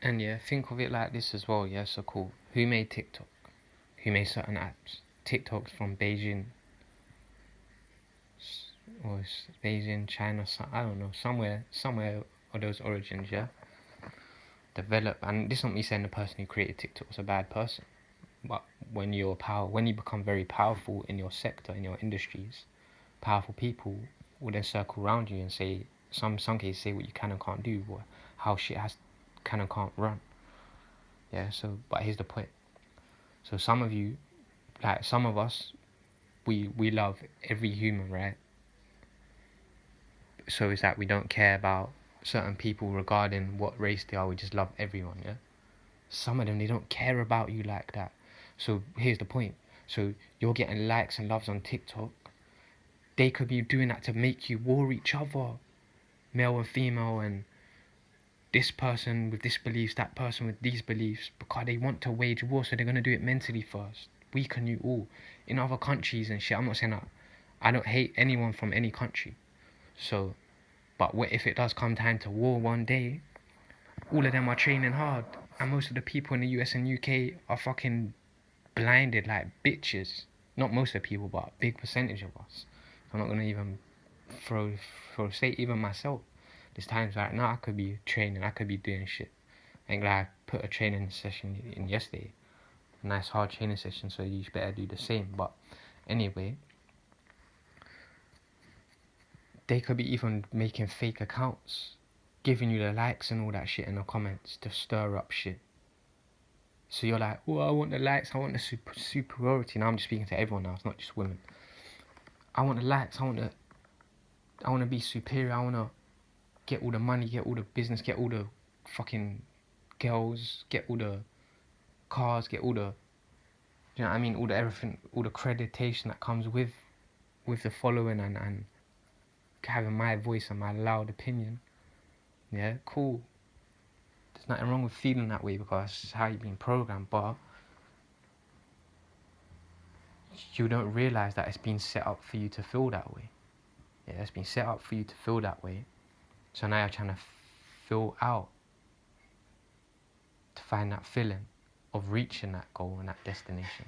And yeah, think of it like this as well. Yeah, so cool. Who made TikTok? Who made certain apps? TikTok's from Beijing, or Beijing, China. I don't know, somewhere of those origins. Yeah, develop. And this is not me saying the person who created TikTok was a bad person. But when you become very powerful in your sector, in your industries, powerful people will then circle around you and say, some cases say what you can and can't do, or how shit can and can't run. Yeah. So, but here's the point. So some of you, like some of us, we love every human, right? So it's that we don't care about certain people regarding what race they are. We just love everyone. Yeah. Some of them, they don't care about you like that. So here's the point. So you're getting likes and loves on TikTok. They could be doing that to make you war each other, male and female, and this person with this beliefs, that person with these beliefs, because they want to wage war. So they're gonna do it mentally first, weaken you all. In other countries and shit, I'm not saying that I don't hate anyone from any country. So, but what if it does come time to war one day? All of them are training hard, and most of the people in the US and UK are fucking blinded like bitches. Not most of the people, but a big percentage of us. I'm not gonna even say even myself. There's times right now I could be training, I could be doing shit. I think like I put a training session in yesterday, a nice hard training session. So you better do the same. But anyway, they could be even making fake accounts, giving you the likes and all that shit in the comments to stir up shit. So you're like, oh, I want the likes, I want the superiority. Now I'm just speaking to everyone now, it's not just women. I want the likes, I want to be superior, I want to get all the money, get all the business, get all the fucking girls, get all the cars, get all the, you know what I mean, all the everything, all the accreditation that comes with the following and having my voice and my loud opinion. Yeah, cool. There's nothing wrong with feeling that way because it's how you've been programmed, but you don't realise that it's been set up for you to feel that way. Yeah, it's been set up for you to feel that way. So now you're trying to feel out to find that feeling of reaching that goal and that destination.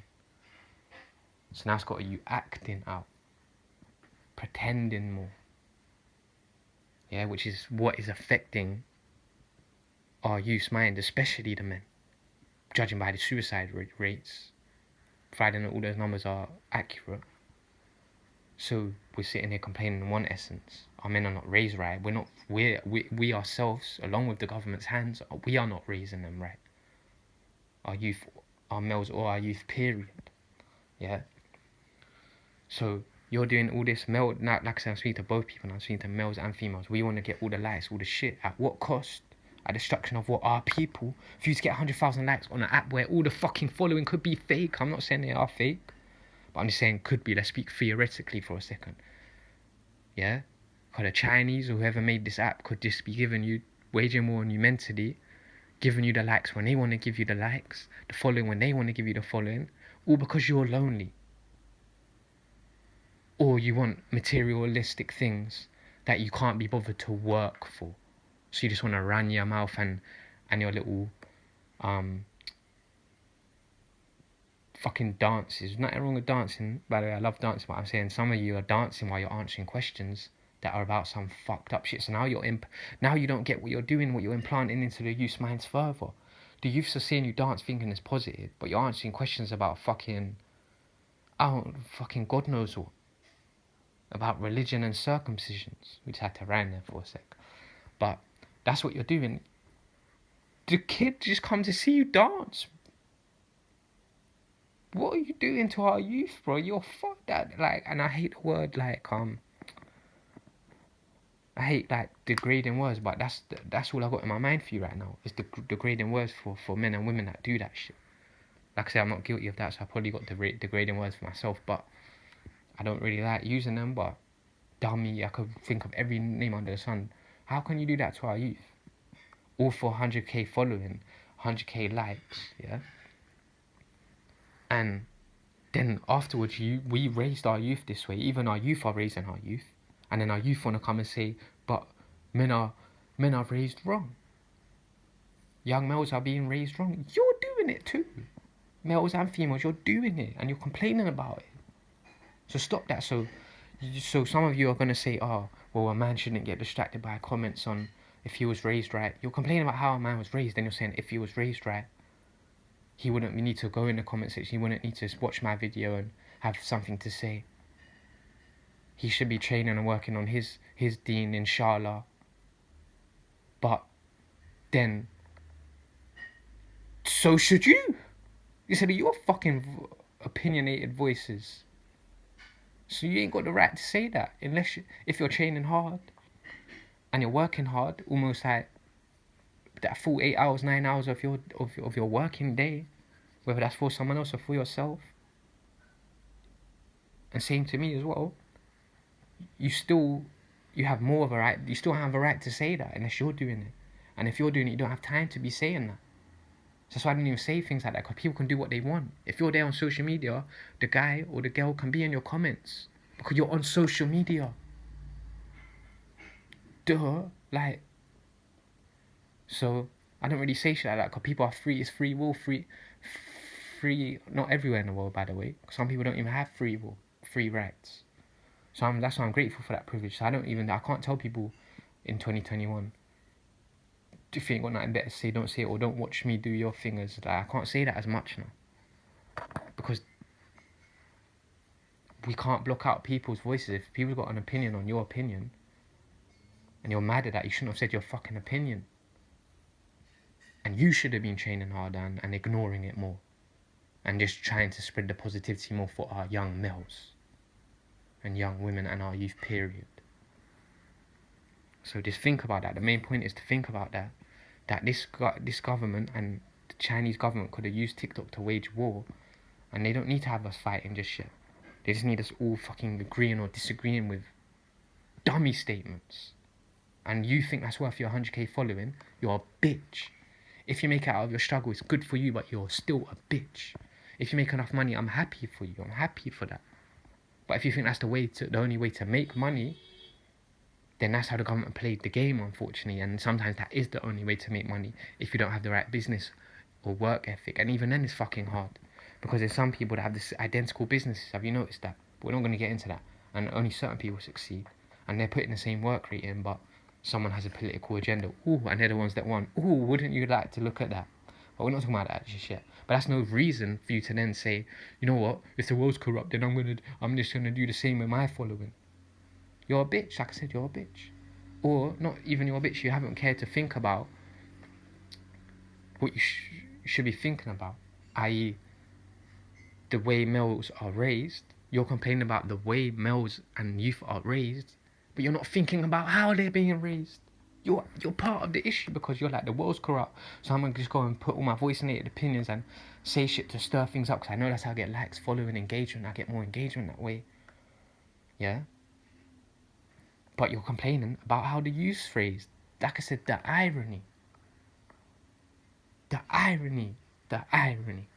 So now it's got you acting out, pretending more. Yeah, which is what is affecting our youth's mind, especially the men, judging by the suicide rates, providing that all those numbers are accurate. So we're sitting here complaining in one essence, our men are not raised right. We ourselves, along with the government's hands, we are not raising them right. Our youth, our males or our youth, period. Yeah. So you're doing all this male, like I said, I'm speaking to both people, and I'm speaking to males and females. We want to get all the likes, all the shit. At what cost? At the destruction of what? Our people. For you to get 100,000 likes on an app where all the fucking following could be fake. I'm not saying they are fake, but I'm just saying could be. Let's speak theoretically for a second. Yeah? Because the Chinese or whoever made this app could just be giving you, waging war on you mentally, giving you the likes when they want to give you the likes, the following when they want to give you the following, all because you're lonely. Or you want materialistic things that you can't be bothered to work for. So you just want to run your mouth and your little fucking dances. Nothing wrong with dancing. By the way, I love dancing, but I'm saying some of you are dancing while you're answering questions that are about some fucked up shit. So now now you don't get what you're doing, what you're implanting into the youth's minds further. The youths are seeing you dance thinking it's positive, but you're answering questions about fucking God knows what. About religion and circumcisions. We just had to rhyme there for a sec. But that's what you're doing. The kid just come to see you dance. What are you doing to our youth, bro? You're fucked that, like, and I hate the word, like, I hate, like, degrading words, but that's all I got in my mind for you right now, is the degrading words for men and women that do that shit. Like I say, I'm not guilty of that, so I probably got degrading words for myself, but I don't really like using them, but dummy, I could think of every name under the sun. How can you do that to our youth? All for 100k following, 100k likes, yeah? And then afterwards, we raised our youth this way. Even our youth are raising our youth. And then our youth want to come and say, but men are raised wrong. young males are being raised wrong. You're doing it too. Males and females, you're doing it, and you're complaining about it. So stop that. So some of you are going to say, oh, well, a man shouldn't get distracted by comments on if he was raised right. You're complaining about how a man was raised, then you're saying if he was raised right, he wouldn't need to go in the comment section, he wouldn't need to watch my video and have something to say. He should be training and working on his deen, inshallah. But then, so should you. You said you're fucking opinionated voices. So you ain't got the right to say that if you're training hard and you're working hard, almost like that full 8 hours, 9 hours of your working day, whether that's for someone else or for yourself. And same to me as well. You have more of a right. You still have a right to say that unless you're doing it. And if you're doing it, you don't have time to be saying that. So that's why I don't even say things like that, because people can do what they want. If you're there on social media, the guy or the girl can be in your comments because you're on social media. Duh. Like, so I don't really say shit like that because people are free. It's free will, free. Not everywhere in the world, by the way. Some people don't even have free will, free rights. So that's why I'm grateful for that privilege. So I can't tell people in 2021, if you ain't got nothing better to say, don't say it, or don't watch me do your fingers. Like, I can't say that as much now. Because we can't block out people's voices. If people got an opinion on your opinion, and you're mad at that, you shouldn't have said your fucking opinion. And you should have been training harder and ignoring it more. And just trying to spread the positivity more for our young males. And young women and our youth, period. So just think about that. The main point is to think about that. That this government and the Chinese government could have used TikTok to wage war, and they don't need to have us fighting just yet. They just need us all fucking agreeing or disagreeing with dummy statements. And you think that's worth your 100k following? You're a bitch. If you make it out of your struggle, it's good for you, but you're still a bitch. If you make enough money, I'm happy for you. I'm happy for that. But if you think that's the only way to make money, then that's how the government played the game, unfortunately. And sometimes that is the only way to make money if you don't have the right business or work ethic. And even then it's fucking hard. Because there's some people that have this identical businesses. Have you noticed that? We're not going to get into that. And only certain people succeed. And they're putting the same work rate in, but someone has a political agenda. Ooh, and they're the ones that won. Ooh, wouldn't you like to look at that? But we're not talking about that just yet. But that's no reason for you to then say, you know what, if the world's corrupt, then I'm just gonna do the same with my following. You're a bitch, like I said, you're a bitch. Or not even you're a bitch, you haven't cared to think about what you should be thinking about, i.e. the way males are raised. You're complaining about the way males and youth are raised, but you're not thinking about how they're being raised. You're part of the issue because you're like, the world's corrupt, so I'm going to just go and put all my voicinated opinions and say shit to stir things up because I know that's how I get likes, following, engagement. I get more engagement that way. Yeah? But you're complaining about how the youth's phrased. Like I said, the irony. The irony. The irony.